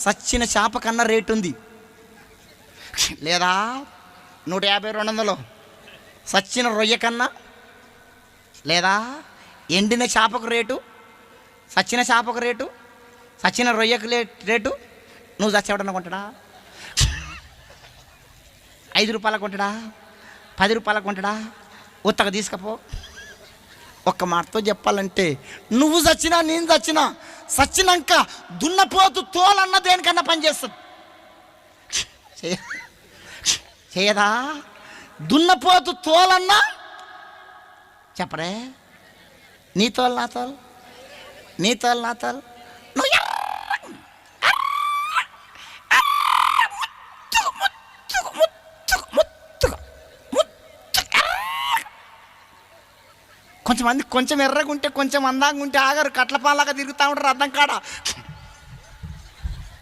సచ్చిన చేప కన్నా రేటు ఉంది. లేదా 150, 200 సచ్చిన రొయ్య కన్నా, లేదా ఎండిన చేపకు రేటు, సచ్చిన చేపకు రేటు, సచ్చిన రొయ్యకు రేటు. నువ్వు చచ్చేవాడన్నా కొంటాడా? 5 రూపాయలకు కొంటాడా? 10 రూపాయలకు కొంటాడా? ఉత్తగా తీసుకపో. ఒక్క మాటతో చెప్పాలంటే, నువ్వు చచ్చినా నేను చచ్చినా, చచ్చినాక దున్నపోతు తోలన్న దేనికన్నా పనిచేస్తుంది. చేయదా? దున్నపోతు తోలన్నా చెప్పరే, నీ తోలు నా తోలు, నీ తోలు నా తోలు. నువ్వు కొంచెమంది కొంచెం ఎర్రగా ఉంటే, కొంచెం అందంగా ఉంటే ఆగారు, కట్లపాలాగా తిరుగుతూ ఉంటారు అర్థం కాడ.